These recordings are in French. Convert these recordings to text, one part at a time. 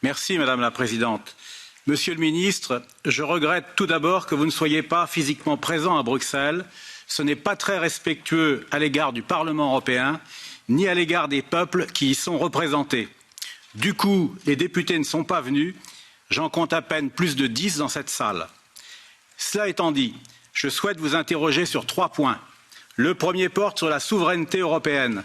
Merci Madame la Présidente. Monsieur le Ministre, je regrette tout d'abord que vous ne soyez pas physiquement présent à Bruxelles. Ce n'est pas très respectueux à l'égard du Parlement européen, ni à l'égard des peuples qui y sont représentés. Du coup, les députés ne sont pas venus. J'en compte à peine plus de 10 dans cette salle. Cela étant dit, je souhaite vous interroger sur 3 points. Le premier porte sur la souveraineté européenne.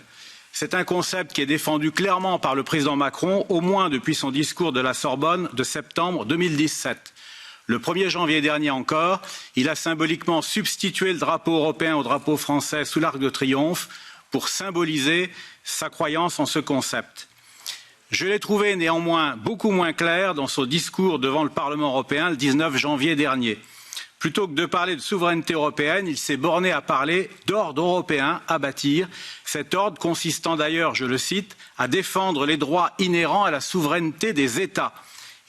C'est un concept qui est défendu clairement par le président Macron, au moins depuis son discours de la Sorbonne de septembre 2017. Le 1er janvier dernier encore, il a symboliquement substitué le drapeau européen au drapeau français sous l'Arc de Triomphe pour symboliser sa croyance en ce concept. Je l'ai trouvé néanmoins beaucoup moins clair dans son discours devant le Parlement européen le 19 janvier dernier. Plutôt que de parler de souveraineté européenne, il s'est borné à parler d'ordre européen à bâtir, cet ordre consistant d'ailleurs, je le cite, à défendre les droits inhérents à la souveraineté des États.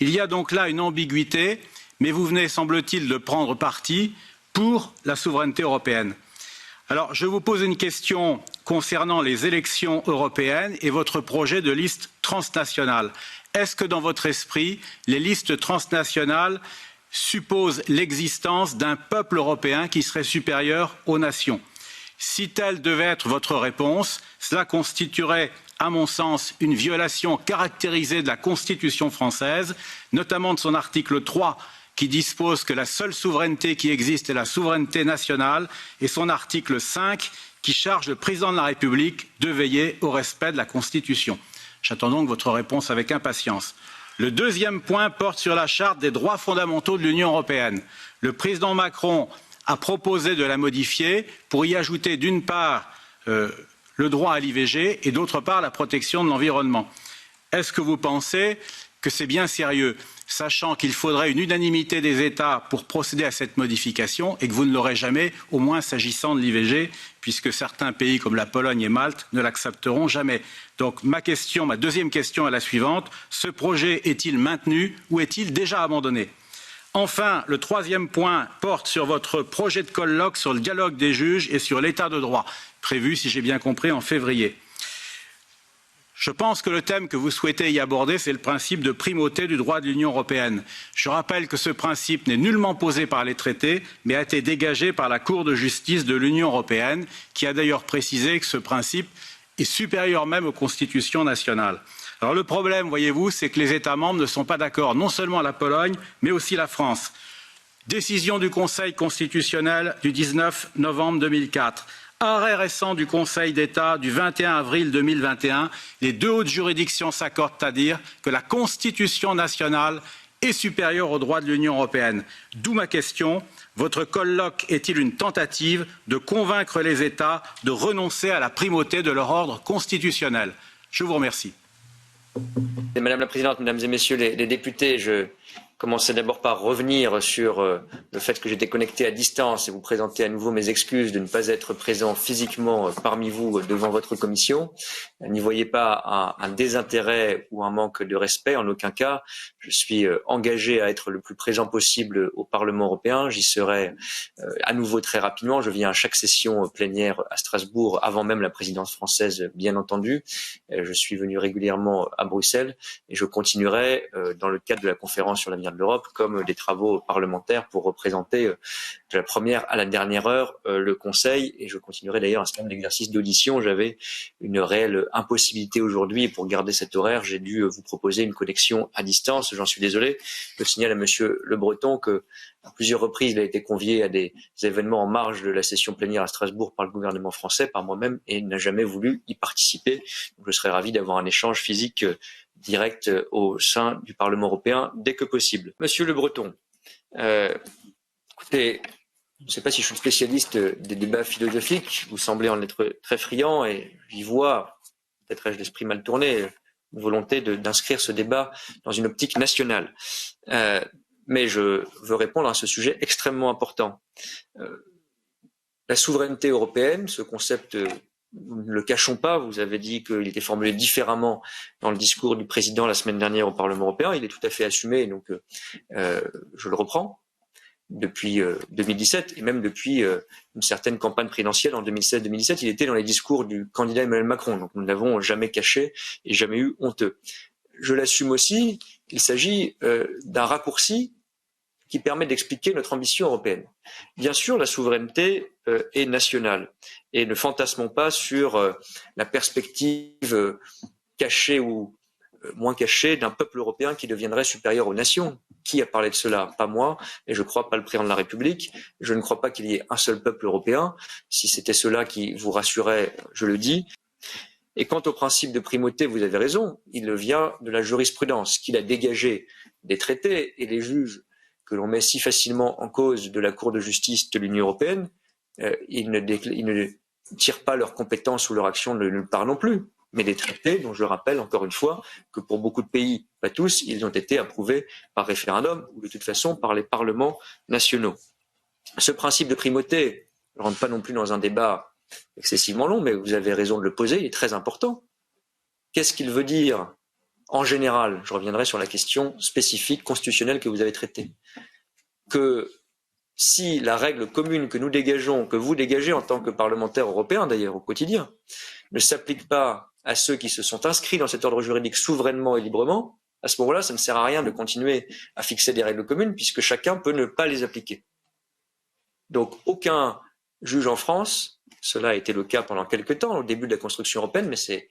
Il y a donc là une ambiguïté, mais vous venez, semble-t-il, de prendre parti pour la souveraineté européenne. Alors, je vous pose une question concernant les élections européennes et votre projet de liste transnationale. Est-ce que dans votre esprit, les listes transnationales suppose l'existence d'un peuple européen qui serait supérieur aux nations? Si telle devait être votre réponse, cela constituerait, à mon sens, une violation caractérisée de la Constitution française, notamment de son article 3, qui dispose que la seule souveraineté qui existe est la souveraineté nationale, et son article 5, qui charge le président de la République de veiller au respect de la Constitution. J'attends donc votre réponse avec impatience. Le deuxième point porte sur la charte des droits fondamentaux de l'Union européenne. Le président Macron a proposé de la modifier pour y ajouter d'une part le droit à l'IVG et d'autre part la protection de l'environnement. Est-ce que vous pensez que c'est bien sérieux, sachant qu'il faudrait une unanimité des États pour procéder à cette modification et que vous ne l'aurez jamais, au moins s'agissant de l'IVG, puisque certains pays comme la Pologne et Malte ne l'accepteront jamais. Donc ma deuxième question est la suivante. Ce projet est-il maintenu ou est-il déjà abandonné? Enfin, le troisième point porte sur votre projet de colloque sur le dialogue des juges et sur l'état de droit, prévu, si j'ai bien compris, en février. Je pense que le thème que vous souhaitez y aborder, c'est le principe de primauté du droit de l'Union européenne. Je rappelle que ce principe n'est nullement posé par les traités, mais a été dégagé par la Cour de justice de l'Union européenne, qui a d'ailleurs précisé que ce principe est supérieur même aux constitutions nationales. Alors le problème, voyez-vous, c'est que les États membres ne sont pas d'accord, non seulement la Pologne, mais aussi la France. Décision du Conseil constitutionnel du 19 novembre 2004. Arrêt récent du Conseil d'État du 21 avril 2021, les deux hautes juridictions s'accordent à dire que la Constitution nationale est supérieure aux droits de l'Union européenne. D'où ma question, votre colloque est-il une tentative de convaincre les États de renoncer à la primauté de leur ordre constitutionnel? Je vous remercie. Madame la Présidente, Mesdames et Messieurs les députés, je commençais d'abord par revenir sur le fait que j'étais connecté à distance et vous présenter à nouveau mes excuses de ne pas être présent physiquement parmi vous devant votre commission. N'y voyez pas un désintérêt ou un manque de respect, en aucun cas. Je suis engagé à être le plus présent possible au Parlement européen. J'y serai à nouveau très rapidement. Je viens à chaque session plénière à Strasbourg, avant même la présidence française, bien entendu. Je suis venu régulièrement à Bruxelles et je continuerai dans le cadre de la conférence sur l'avenir de l'Europe comme des travaux parlementaires pour représenter de la première à la dernière heure le Conseil, et je continuerai d'ailleurs un certain nombre d'exercices d'audition. J'avais une réelle impossibilité aujourd'hui et pour garder cet horaire, j'ai dû vous proposer une connexion à distance. J'en suis désolé. Je signale à Monsieur Le Breton que à plusieurs reprises, il a été convié à des événements en marge de la session plénière à Strasbourg par le gouvernement français, par moi-même, et n'a jamais voulu y participer. Donc, je serais ravi d'avoir un échange physique direct au sein du Parlement européen dès que possible. Monsieur Le Breton, écoutez, je ne sais pas si je suis spécialiste des débats philosophiques, vous semblez en être très friand et j'y vois, peut-être ai-je l'esprit mal tourné, une volonté d'inscrire ce débat dans une optique nationale. Mais je veux répondre à ce sujet extrêmement important. La souveraineté européenne, ce concept, nous ne le cachons pas, vous avez dit qu'il était formulé différemment dans le discours du président la semaine dernière au Parlement européen, il est tout à fait assumé, donc je le reprends. Depuis 2017 et même depuis une certaine campagne présidentielle en 2016-2017, il était dans les discours du candidat Emmanuel Macron, donc nous ne l'avons jamais caché et jamais eu honteux. Je l'assume aussi Il s'agit d'un raccourci qui permet d'expliquer notre ambition européenne. Bien sûr, la souveraineté est nationale et ne fantasmons pas sur la perspective cachée ou moins cachée d'un peuple européen qui deviendrait supérieur aux nations. Qui a parlé de cela? Pas moi, et je ne crois pas le président de la République. Je ne crois pas qu'il y ait un seul peuple européen. Si c'était cela qui vous rassurait, je le dis. Et quant au principe de primauté, vous avez raison, il vient de la jurisprudence qu'il a dégagé des traités, et les juges que l'on met si facilement en cause de la Cour de justice de l'Union européenne, ils ne tirent pas leurs compétences ou leur action de nulle part non plus. Mais des traités dont je rappelle encore une fois que pour beaucoup de pays, pas tous, ils ont été approuvés par référendum ou de toute façon par les parlements nationaux. Ce principe de primauté ne rentre pas non plus dans un débat excessivement long, mais vous avez raison de le poser, il est très important. Qu'est-ce qu'il veut dire en général? Je reviendrai sur la question spécifique constitutionnelle que vous avez traitée. Que si la règle commune que nous dégageons, que vous dégagez en tant que parlementaire européen d'ailleurs au quotidien, ne s'applique pas à ceux qui se sont inscrits dans cet ordre juridique souverainement et librement, à ce moment-là, ça ne sert à rien de continuer à fixer des règles communes puisque chacun peut ne pas les appliquer. Donc aucun juge en France, cela a été le cas pendant quelque temps au début de la construction européenne, mais c'est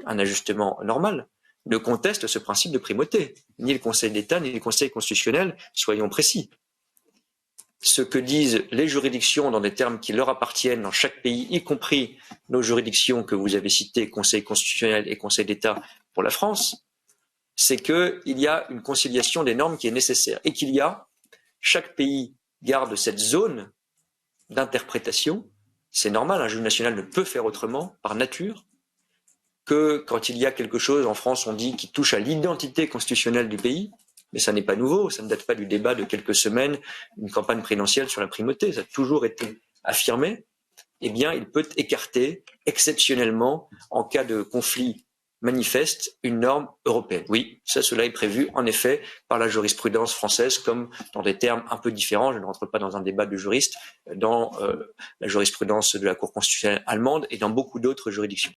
un ajustement normal, ne conteste ce principe de primauté, ni le Conseil d'État, ni le Conseil constitutionnel, soyons précis. Ce que disent les juridictions dans des termes qui leur appartiennent dans chaque pays, y compris nos juridictions que vous avez citées, Conseil constitutionnel et Conseil d'État pour la France, c'est qu'il y a une conciliation des normes qui est nécessaire et qu'il y a, chaque pays garde cette zone d'interprétation. C'est normal, un juge national ne peut faire autrement, par nature, que quand il y a quelque chose, en France on dit, qui touche à l'identité constitutionnelle du pays, mais ça n'est pas nouveau, ça ne date pas du débat de quelques semaines, une campagne présidentielle sur la primauté, ça a toujours été affirmé, eh bien il peut écarter exceptionnellement, en cas de conflit manifeste, une norme européenne. Oui, cela est prévu en effet par la jurisprudence française, comme dans des termes un peu différents, je ne rentre pas dans un débat de juristes, dans la jurisprudence de la Cour constitutionnelle allemande et dans beaucoup d'autres juridictions.